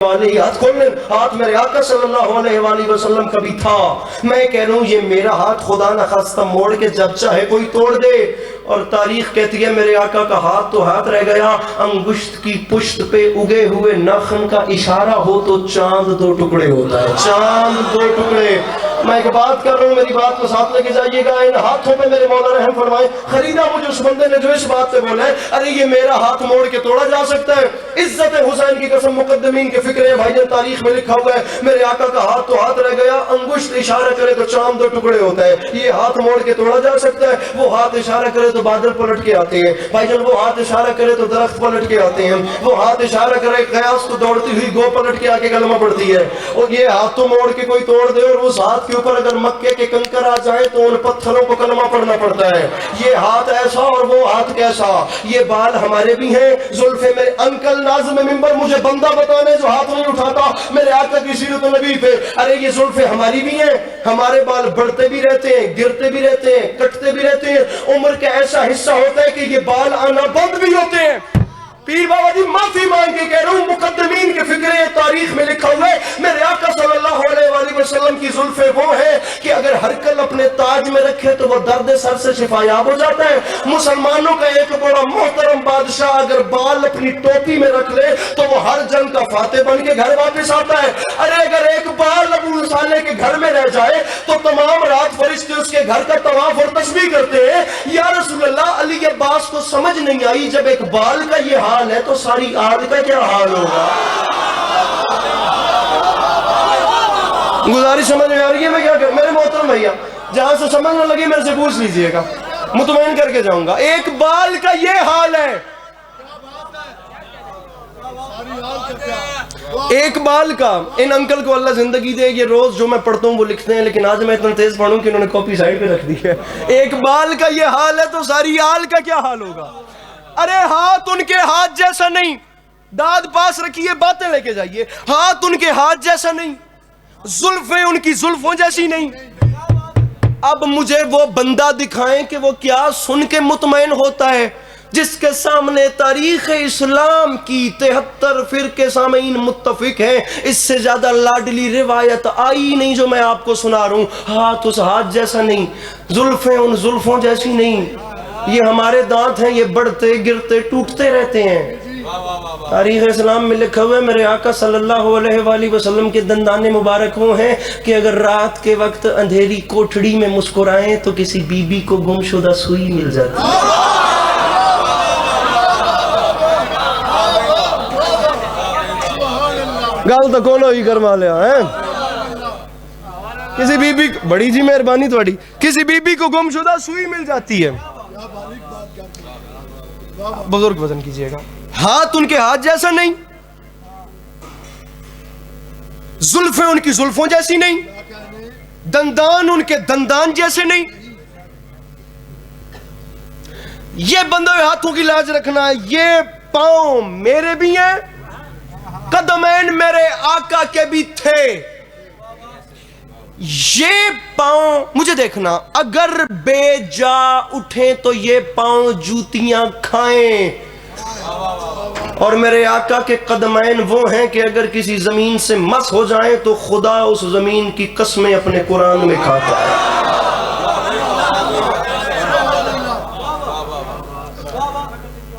ہاتھ کھولنے ہاتھ میرے آقا صلی اللہ علیہ وآلہ وسلم کا بھی تھا. میں کہہ رہا ہوں یہ میرا ہاتھ خدا نہ خواستہ موڑ کے جب چاہے کوئی توڑ دے. اور تاریخ کہتی ہے میرے آقا کا ہاتھ تو ہاتھ رہ گیا, انگشت کی پشت پہ اگے ہوئے ناخن کا اشارہ ہو تو چاند دو ٹکڑے ہوتا ہے, چاند دو ٹکڑے. میں ایک بات کر رہا ہوں, میری بات کو ساتھ لے کے جائیے گا. ان ہاتھوں پہ میرے مولا رحم فرمائے, خریدا مجھے اس بندے نے جو اس بات پہ بولا ہے ارے یہ میرا ہاتھ موڑ کے توڑا جا سکتا ہے. عزت حسین کی قسم مقدمین کے فکر ہے بھائی جان, تاریخ میں لکھا ہوا ہے میرے آقا کا ہاتھ تو ہاتھ رہ گیا, انگشت اشارہ کرے تو چاند دو ٹکڑے ہوتا ہے. یہ ہاتھ موڑ کے توڑا جا سکتا ہے. وہ ہاتھ اشارہ کرے تو بادل پلٹ کے آتے ہیں بھائی جان, وہ ہاتھ اشارہ کرے تو درخت پلٹ کے آتے ہیں, وہ ہاتھ اشارہ کرے قیاس کو دوڑتی ہوئی گو پلٹ کے آکے کلمہ پڑتی ہے. اور یہ ہاتھ تو موڑ کے کوئی توڑ دے اور اس ہاتھ کے اوپر اگر مکے کے کنکر آ جائیں تو ان پتھروں کو کلمہ پڑھنا پڑتا ہے. یہ ہاتھ ایسا اور وہ ہاتھ کیسا. یہ بال ہمارے بھی ہیں, زلفیں میرے انکل ناظم ممبر مجھے بندہ بتانے جو ہاتھ نہیں اٹھاتا میرے آقا کی سیرت نبی پہ, ارے یہ زلفیں ہماری بھی ہیں, ہمارے بال بڑھتے بھی رہتے ہیں, گرتے بھی رہتے ہیں, کٹتے بھی رہتے ہیں. عمر کا ایسا حصہ ہوتا ہے کہ یہ بال آنا بند بھی ہوتے ہیں. پیر بابا جی معافی مانگ کے کہہ رہا ہوں, مقدمین کے فکرے تاریخ میں لکھا ہوا ہے میرے آقا صلی اللہ علیہ وآلہ وسلم کی زلفیں وہ ہیں کہ اگر ہر کل اپنے تاج میں رکھے تو وہ درد سر سے شفا یاب ہو جاتا ہے. مسلمانوں کا ایک بڑا محترم بادشاہ اگر بال اپنی ٹوپی میں رکھ لے تو وہ ہر جنگ کا فاتح بن کے گھر واپس آتا ہے. ارے اگر ایک بال ابو صالح کے گھر میں رہ جائے تو تمام رات فرشتے اس کے گھر کا طواف اور تسبیح کرتے ہیں. یا رسول اللہ, علی عباس کو سمجھ نہیں آئی جب ایک بال کا یہ حال ہے تو ساری آگ کا کیا حال ہوگا. گزارش سمجھ میں آ رہی ہے میں کیا کروں میرے محترم بھیا, جہاں سے سمجھ نہ لگی میرے سے پوچھ لیجئے گا, مطمئن کر کے جاؤں گا. ایک بال کا یہ حال ہے, ایک بال کا. ان انکل کو اللہ زندگی دے, یہ روز جو میں پڑھتا ہوں وہ لکھتے ہیں, لیکن آج میں اتنا تیز پڑھوں کہ انہوں نے کاپی سائڈ پہ رکھ دی ہے. ایک بال کا یہ حال ہے تو ساری آل کا کیا حال ہوگا. ارے ہاتھ ان کے ہاتھ جیسا نہیں, داد پاس رکھیے باتیں لے کے جائیے. ہاتھ ان کے ہاتھ جیسا نہیں, زلفیں ان کی زلفوں جیسی نہیں. اب مجھے وہ بندہ دکھائیں کہ وہ کیا سن کے مطمئن ہوتا ہے جس کے سامنے تاریخ اسلام کی 73 فرقے سامعین متفق ہیں. اس سے زیادہ لاڈلی روایت آئی نہیں جو میں آپ کو سنا رہا ہوں. ہاتھ اس ہاتھ جیسا نہیں, زلفیں ان زلفوں جیسی نہیں. یہ ہمارے دانت ہیں, یہ بڑھتے گرتے ٹوٹتے رہتے ہیں. تاریخ اسلام میں لکھا ہوا ہے میرے آقا صلی اللہ علیہ وآلہ وسلم کے دندان مبارک وہ ہیں کہ اگر رات کے وقت اندھیری کوٹھڑی میں مسکرائیں تو کسی بی بی کو گم شدہ سوئی مل جاتی ہے. گل تو کولو ہی کروا لیا ہے. کسی بی بی, بڑی جی مہربانی تھوڑی, کسی بی بی کو گم شدہ سوئی مل جاتی ہے. بزرگ وزن کیجئے گا. ہاتھ ان کے ہاتھ جیسا نہیں, زلفیں ان کی زلفوں جیسی نہیں, دندان ان کے دندان جیسے نہیں. یہ بندے ہوئے ہاتھوں کی لاج رکھنا ہے. یہ پاؤں میرے بھی ہیں, قدمین میرے آقا کے بھی تھے. یہ پاؤں مجھے دیکھنا, اگر بے جا اٹھیں تو یہ پاؤں جوتیاں کھائیں. اور میرے آقا کے قدمین وہ ہیں کہ اگر کسی زمین سے مس ہو جائیں تو خدا اس زمین کی قسمیں اپنے قرآن میں کھاتا ہے.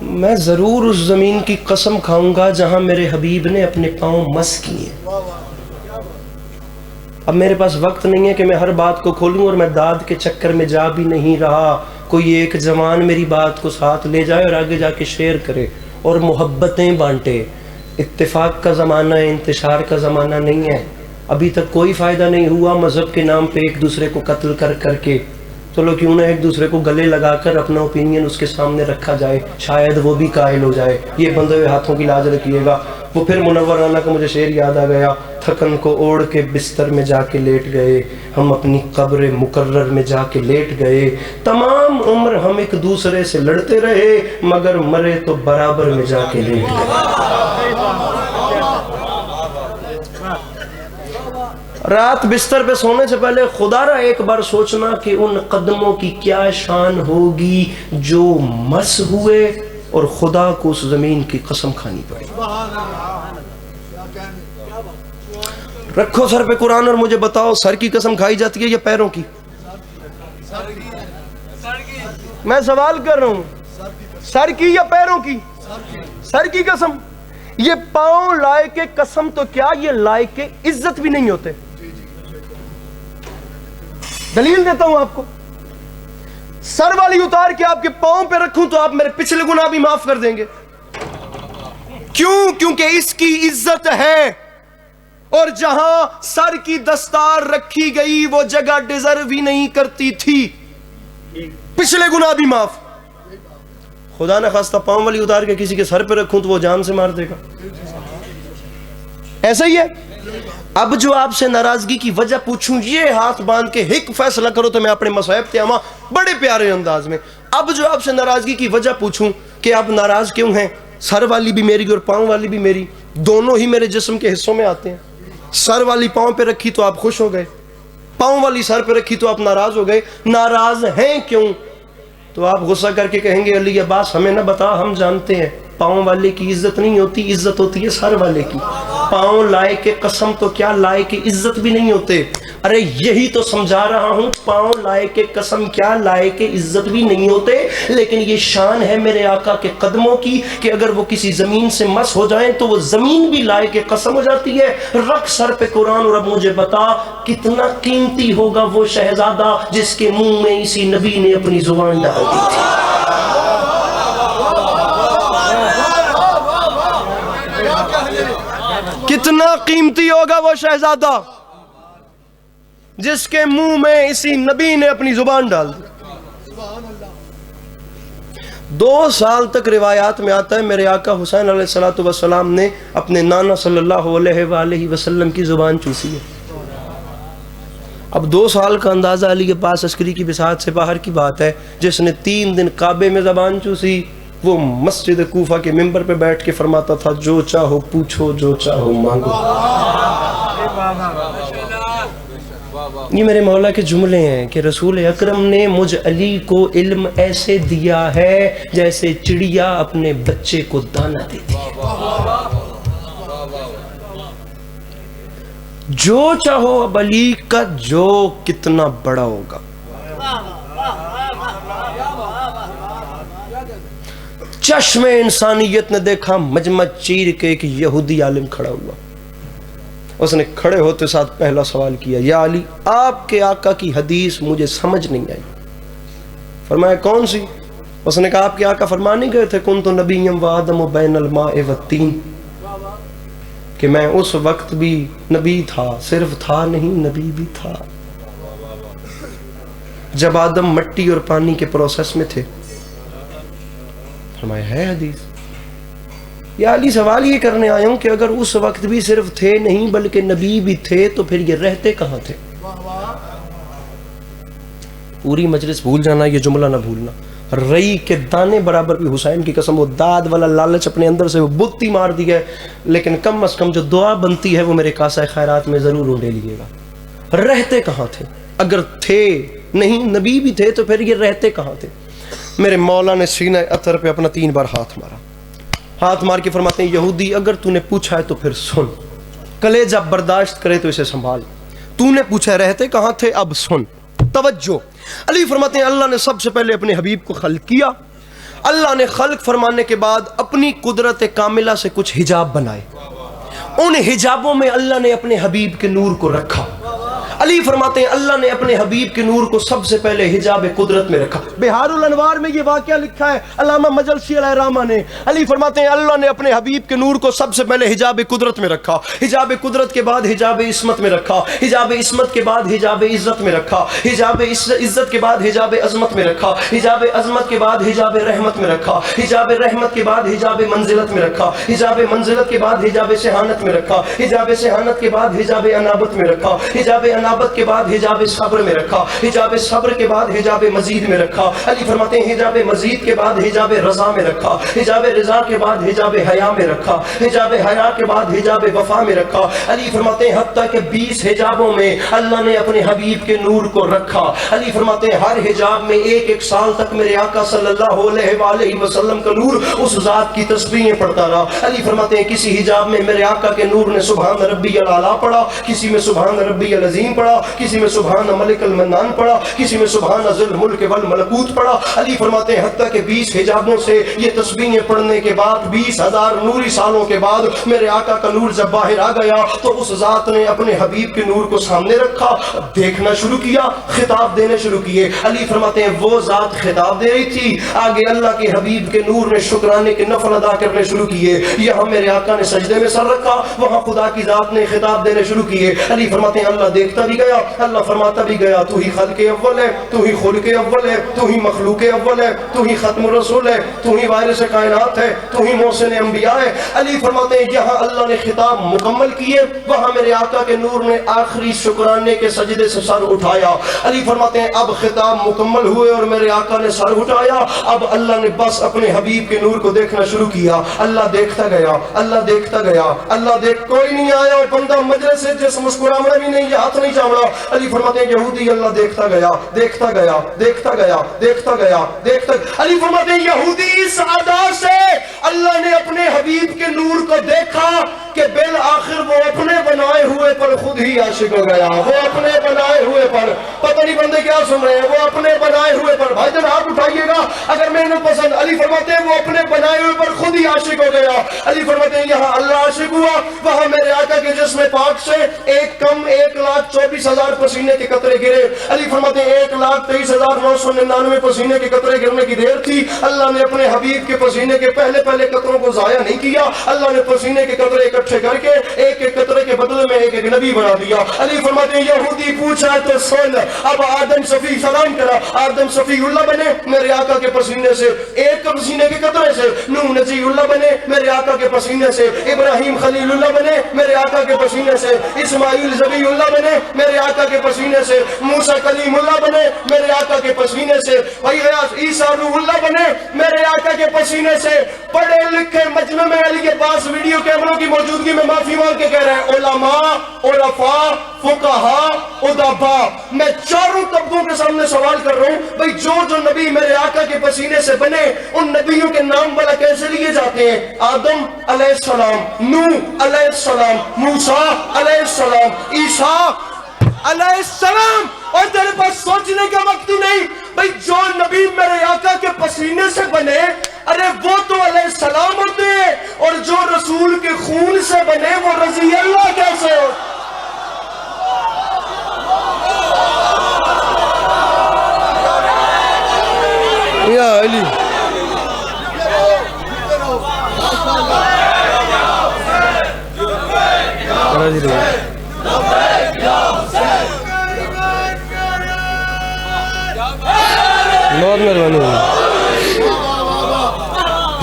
میں ضرور اس زمین کی قسم کھاؤں گا جہاں میرے حبیب نے اپنے پاؤں مس کیے. اب میرے پاس وقت نہیں ہے کہ میں ہر بات کو کھولوں, اور میں داد کے چکر میں جا بھی نہیں رہا. کوئی ایک جوان میری بات کو ساتھ لے جائے اور آگے جا کے شیئر کرے اور محبتیں بانٹے. اتفاق کا زمانہ ہے, انتشار کا زمانہ نہیں ہے. ابھی تک کوئی فائدہ نہیں ہوا مذہب کے نام پہ ایک دوسرے کو قتل کر کے. چلو کیوں نہ ایک دوسرے کو گلے لگا کر اپنا اوپینین اس کے سامنے رکھا جائے, شاید وہ بھی قائل ہو جائے. یہ بندے ہوئے ہاتھوں کی لاج رکھیے گا. وہ پھر منورانہ کا مجھے شعر یاد آ گیا, تھکن کو اوڑھ کے بستر میں جا کے لیٹ گئے, ہم اپنی قبر مقرر میں جا کے لیٹ گئے. تمام عمر ہم ایک دوسرے سے لڑتے رہے مگر مرے تو برابر میں جا کے لیٹ گئے. رات بستر پہ سونے سے پہلے خدا را ایک بار سوچنا کہ ان قدموں کی کیا شان ہوگی جو مس ہوئے اور خدا کو اس زمین کی قسم کھانی پڑی. رکھو سر پہ قرآن اور مجھے بتاؤ سر کی قسم کھائی جاتی ہے یا پیروں کی؟ میں سوال کر رہا ہوں، سر کی یا پیروں کی؟ سر کی قسم۔ یہ پاؤں لائے کے قسم تو کیا یہ لائے کے عزت بھی نہیں ہوتے؟ دلیل دیتا ہوں آپ کو، سر والی اتار کے آپ کے پاؤں پہ رکھوں تو آپ میرے پچھلے گناہ بھی معاف کر دیں گے۔ کیوں؟ کیونکہ اس کی عزت ہے، اور جہاں سر کی دستار رکھی گئی وہ جگہ ڈیزرو ہی نہیں کرتی تھی، پچھلے گناہ بھی معاف۔ خدا نہ خواستہ پاؤں والی اتار کے کسی کے سر پہ رکھوں تو وہ جان سے مار دے گا۔ ایسا ہی ہے۔ اب جو آپ سے ناراضگی کی وجہ پوچھوں، یہ ہاتھ باندھ کے ایک فیصلہ کرو تو میں اپنے مصائب تیامہ بڑے پیارے انداز میں، اب جو آپ سے ناراضگی کی وجہ پوچھوں کہ آپ ناراض کیوں ہیں، سر والی بھی میری اور پاؤں والی بھی میری، دونوں ہی میرے جسم کے حصوں میں آتے ہیں۔ سر والی پاؤں پہ رکھی تو آپ خوش ہو گئے، پاؤں والی سر پہ رکھی تو آپ ناراض ہو گئے۔ ناراض ہیں کیوں؟ تو آپ غصہ کر کے کہیں گے علی عباس ہمیں نہ بتا، ہم جانتے ہیں پاؤں والے کی عزت نہیں ہوتی، عزت ہوتی ہے سر والے کی۔ پاؤں لائے کے قسم تو کیا لائے کے عزت بھی نہیں ہوتے۔ ارے یہی تو سمجھا رہا ہوں، پاؤں لائے کے قسم کیا لائے کے عزت بھی نہیں ہوتے، لیکن یہ شان ہے میرے آقا کے قدموں کی کہ اگر وہ کسی زمین سے مس ہو جائیں تو وہ زمین بھی لائے کے قسم ہو جاتی ہے۔ رکھ سر پہ قرآن اور اب مجھے بتا کتنا قیمتی ہوگا وہ شہزادہ جس کے منہ میں اسی نبی نے اپنی زبان ڈال دی تھی۔ کتنا قیمتی ہوگا وہ شہزادہ جس کے منہ میں اسی نبی نے اپنی زبان ڈال دی۔ 2 سال تک روایات میں آتا ہے میرے آقا حسین علیہ السلام نے اپنے نانا صلی اللہ علیہ وآلہ وسلم کی زبان چوسی ہے۔ اب 2 سال کا اندازہ علی کے پاس عسکری کی بساط سے باہر کی بات ہے۔ جس نے 3 دن کعبے میں زبان چوسی وہ مسجد کوفہ کے ممبر پہ بیٹھ کے فرماتا تھا جو چاہو پوچھو جو چاہو مانگو۔ یہ میرے مولا کے جملے ہیں کہ رسول اکرم نے مجھ علی کو علم ایسے دیا ہے جیسے چڑیا اپنے بچے کو دانہ دیتی ہے۔ جو چاہو اب علی کا جو کتنا بڑا ہوگا۔ چشم انسانیت نے دیکھا مجمع چیر کے ایک یہودی عالم کھڑا ہوا، اس نے کھڑے ہوتے ساتھ پہلا سوال کیا، یا علی آپ کے آقا کی حدیث مجھے سمجھ نہیں آئی۔ فرمایا کون سی؟ اس نے کہا آپ کے آقا فرما نہیں گئے تھے کنت نبیم و آدم بین الماء والتین، کہ میں اس وقت بھی نبی تھا، صرف تھا نہیں نبی بھی تھا، جب آدم مٹی اور پانی کے پروسیس میں تھے۔ فرمایا ہے حدیث۔ یا علی سوال یہ کرنے آیا ہوں کہ اگر اس وقت بھی صرف تھے نہیں بلکہ نبی بھی تھے تو پھر یہ رہتے کہاں تھے؟ پوری مجلس بھول جانا، یہ جملہ نہ بھولنا، رئی کے دانے برابر بھی حسین کی قسم، وہ داد والا لالچ اپنے اندر سے وہ بتی مار دی ہے، لیکن کم از کم جو دعا بنتی ہے وہ میرے کاسہ خیرات میں ضرور اونڈے لیے گا۔ رہتے کہاں تھے؟ اگر تھے نہیں نبی بھی تھے تو پھر یہ رہتے کہاں تھے؟ میرے مولا نے سینہ اطہر پہ اپنا 3 بار ہاتھ مارا، ہاتھ مار کے فرماتے ہیں یہودی اگر تو نے پوچھا ہے تو پھر سن، کلیجہ برداشت کرے تو اسے سنبھال، تو نے پوچھا رہتے کہاں تھے اب سن توجہ۔ علی فرماتے ہیں اللہ نے سب سے پہلے اپنے حبیب کو خلق کیا، اللہ نے خلق فرمانے کے بعد اپنی قدرت کاملہ سے کچھ حجاب بنائے، ان حجابوں میں اللہ نے اپنے حبیب کے نور کو رکھا۔ علی فرماتے ہیں اللہ نے اپنے حبیب کے نور کو سب سے پہلے حجاب قدرت میں رکھا۔ بہار الانوار میں یہ واقعہ لکھا ہے علامہ مجلسی علیہ الرحمہ نے۔ علی فرماتے ہیں اللہ نے اپنے حبیب کے نور کو سب سے پہلے حجاب قدرت میں رکھا، حجاب قدرت کے بعد حجاب عصمت میں رکھا، حجاب عصمت کے بعد حجاب عزت میں رکھا، حجاب عزت کے بعد حجاب عظمت میں رکھا، حجاب عظمت کے بعد حجاب رحمت میں رکھا، حجاب رحمت کے بعد حجاب منزلت میں رکھا، حجاب منزلت کے بعد حجاب سہانت میں رکھا، حجاب سہانت کے بعد حجاب انابت میں رکھا، حجاب انابت کتابت کے بعد حجاب صبر میں رکھا، حجاب صبر کے بعد حجاب مزید میں رکھا۔ علی فرماتے ہیں حجاب مزید کے بعد حجاب رضا میں رکھا، حجاب رضا کے بعد حجاب حیا میں رکھا، حجاب حیا کے بعد حجاب وفا میں رکھا۔ علی فرماتے ہیں حتیٰ کہ 20 حجابوں میں اللہ نے اپنے حبیب کے نور کو رکھا۔ علی فرماتے ہیں ہر حجاب میں ایک ایک سال تک میرے آقا صلی اللہ علیہ وآلہ وسلم کا نور اس ذات کی تسبیحیں پڑھتا رہا۔ علی فرماتے ہیں کسی حجاب میں میرے آقا کے نور نے سبحان ربی الاعلیٰ پڑھا، کسی میں سبحان ربی العظیم پڑھا، کسی میں سبحان ملک المنان پڑھا، کسی میں سبحان ذی الملک والملکوت پڑھا۔ علی فرماتے ہیں حتیٰ کہ 20 حجابوں سے یہ تسبیحیں پڑھنے کے بعد 20,000 نوری سالوں کے بعد میرے آقا کا نور جب باہر آ گیا تو اس ذات نے اپنے حبیب کے نور کو سامنے رکھا، دیکھنا شروع کیا، خطاب دینے شروع کیے۔ علی فرماتے ہیں وہ ذات خطاب دے رہی تھی، آگے اللہ کے حبیب کے نور نے شکرانے کے نفل ادا کرنے شروع کیے۔ یہاں میرے آقا نے سجدے میں سر رکھا، وہاں خدا کی ذات نے خطاب دینے شروع کیے۔ علی فرماتے ہیں اللہ دیکھتا بھی گیا، اللہ فرماتا بھی گیا تو ہی خلق اول ہے، تو ہی خلق اول ہے، تو ہی مخلوق اول ہے، تو ہی ختم الرسول ہے، تو ہی وارث کائنات ہے، تو ہی محسن انبیاء ہے۔ علی فرماتے ہیں یہاں اللہ نے خطاب مکمل کیے، وہاں میرے آقا کے نور نے آخری شکرانے کے سجدے سے سر اٹھایا۔ علی فرماتے ہیں اب خطاب مکمل ہوئے اور میرے آقا نے سر اٹھایا، اب اللہ نے بس اپنے حبیب کے نور کو دیکھنا شروع کیا۔ اللہ دیکھتا گیا، اللہ دیکھتا گیا، اللہ دیکھ کوئی نہیں آیا اور بندہ مجلس سے جس مسکرانا بھی نہیں، ہاتھ نہیں چاوڑا۔ علی فرماتے ہیں یہودی اللہ دیکھتا گیا، دیکھتا گیا، دیکھتا گیا، دیکھتا گیا، دیکھتا گیا۔ علی فرماتے ہیں یہودی اس ادا سے اللہ نے اپنے حبیب کے نور کو دیکھا کہ بالآخر وہ اپنے بنائے ہوئے پر خود ہی عاشق ہو گیا۔ وہ اپنے بنائے ہوئے پر، پتہ نہیں بندے کیا سن رہے ہیں، وہ اپنے بنائے ہوئے پر، بھائی جان ہاتھ اٹھائیے گا اگر میں نے پسند۔ علی فرماتے ہیں وہ اپنے بنائے ہوئے پر خود ہی عاشق ہو گیا۔ علی فرماتے ہیں یہاں اللہ عاشق ہوا، وہاں میرے آقا کے جسم پاک سے ایک کم 1,24,000 پسینے کے قطرے گرے۔ علی فرماتے ہیں 1,23,999 پسینے کے قطرے گرنے کی دیر تھی، اللہ نے اپنے حبیب کے پسینے کے پہلے قطروں کو ضائع نہیں کیا، اللہ نے پسینے کے قطرے اکٹھے کر کے ایک ایک قطرے کے بدلے میں ایک ایک نبی بنا دیا۔ علی فرماتے ہیں یہودی پوچھا تو سن، اب آدم صفی سلام کرا، آدم صفی اللہ بنے میرے آقا کے پسینے سے، ایک پسینے کے قطرے سے۔ نوح نجی اللہ بنے میرے آقا کے پسینے سے، ابراہیم خلیل اللہ بنے میرے آقا کے پسینے سے، اسماعیل ذبیح اللہ بنے میرے آقا کے پسینے سے، موسیٰ کلیم اللہ بنے میرے آقا کے پسینے سے، عیسیٰ روح اللہ بنے میرے آقا کے پسینے سے۔ پڑھے لکھے مجمع میں علی کے پاس ویڈیو کیمروں کی موجودگی میں معافی مانگ کے کہہ رہے ہیں علماء، عرفاء، فقہاء، ادباء، میں چاروں طبقوں کے سامنے سوال کر رہا ہوں بھئی جو نبی میرے آقا کے پسینے سے بنے ان نبیوں کے نام بلا کیسے لیے جاتے ہیں؟ آدم علیہ السلام، نوح علیہ السلام، موسیٰ علیہ السلام، عیسیٰ علیہ السلام۔ اور تیرے پاس سوچنے کا وقت ہی نہیں بھئی جو نبی میرے آقا کے پسینے سے بنے ارے وہ تو علیہ السلام ہوتے ہیں، اور جو رسول کے خون سے بنے وہ رضی اللہ کیسے ہو؟ یا علی بہت مہربانی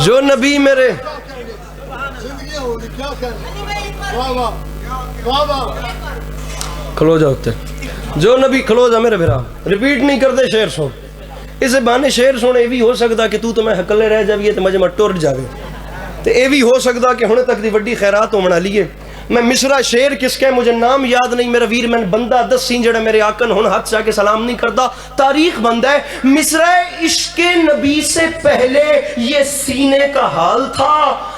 جو نبی میرے کھلو جا ہوتے جو نبی کھلو جا میرے بھرا ریپیٹ نہیں کرتے شعر سن اسے بانے شعر سنے بھی ہو سکتا کہ تو میں حکلے رہ جاویے تو مجمع ٹور جاوے تو یہ بھی ہو سکتا کہ ہونے تک دی وڈی خیرات ہو منا لیے میں مصرع شعر کس کے مجھے نام یاد نہیں میرا ویر میں بندہ 10 سین جڑا میرے آقن ہون ہاتھ چاہ کے سلام نہیں کرتا تاریخ بندہ ہے مصرع عشق نبی سے پہلے یہ سینے کا حال تھا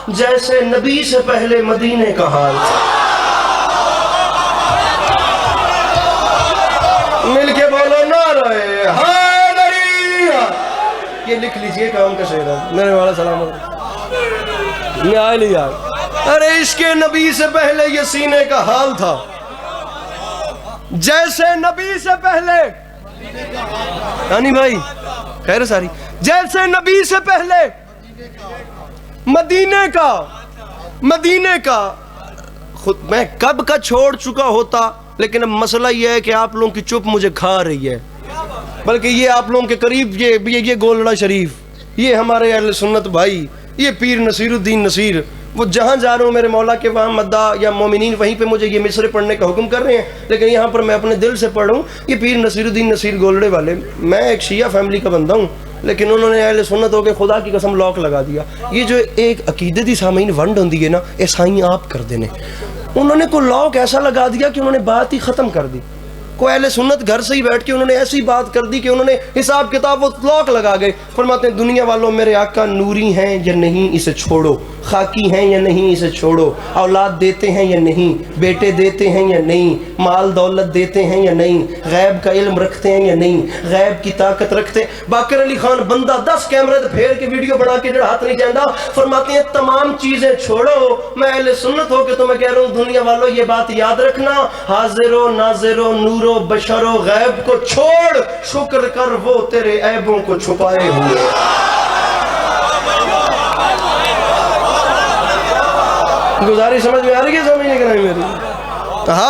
جیسے نبی سے پہلے مدینے کا حال تھا مل کے بولو نعرہ حیدری یہ لکھ لیجئے کام کا شعر ہے میرے والا سلام علیکم میں آئے لیا ارے عشق نبی سے پہلے یہ سینے کا حال تھا جیسے نبی سے پہلے یعنی بھائی خیر ساری جیسے نبی سے پہلے مدینے کا خود میں کب کا چھوڑ چکا ہوتا لیکن اب مسئلہ یہ ہے کہ آپ لوگوں کی چپ مجھے کھا رہی ہے بلکہ یہ آپ لوگوں کے قریب یہ گولڑا شریف یہ ہمارے اہل سنت بھائی یہ پیر نصیر الدین نصیر وہ جہاں جا رہا ہوں میرے مولا کے وہاں مدہ یا مومنین وہیں پہ مجھے یہ مصرے پڑھنے کا حکم کر رہے ہیں، لیکن یہاں پر میں اپنے دل سے پڑھ رہا ہوں. یہ پیر نصیر الدین نصیر گولڑے والے، میں ایک شیعہ فیملی کا بندہ ہوں، لیکن انہوں نے اہل سنت ہو کے خدا کی قسم لاک لگا دیا. یہ جو ایک عقیدے دی سامعین ونڈ ہوندی ہے نا، یہ سائیں آپ کر دینے. انہوں نے کوئی لاک ایسا لگا دیا کہ انہوں نے بات ہی ختم کر دی. کوئی اہل سنت گھر سے ہی بیٹھ کے انہوں نے ایسی بات کر دی کہ انہوں نے حساب کتاب وہ لاک لگا گئے. فرماتے ہیں دنیا والوں میرے آقا نوری ہیں یا نہیں اسے چھوڑو، خاکی ہیں یا نہیں اسے چھوڑو، اولاد دیتے ہیں یا نہیں، بیٹے دیتے ہیں یا نہیں، مال دولت دیتے ہیں یا نہیں، غیب کا علم رکھتے ہیں یا نہیں، غیب کی طاقت رکھتے ہیں. باقر علی خان بندہ 10 کیمرے پھیر کے ویڈیو بنا کے جڑا ہاتھ نہیں جاندہ. فرماتے ہیں تمام چیزیں چھوڑو، میں اہل سنت ہو کے تمہیں کہہ رہا ہوں دنیا والوں یہ بات یاد رکھنا، حاضر و ناظر و نور و بشر و غیب کو چھوڑ، شکر کر وہ تیرے عیبوں کو چھپائے ہوئے. گزارش سمجھ میں آ رہی ہے؟ سمجھ نہیں کریں میری.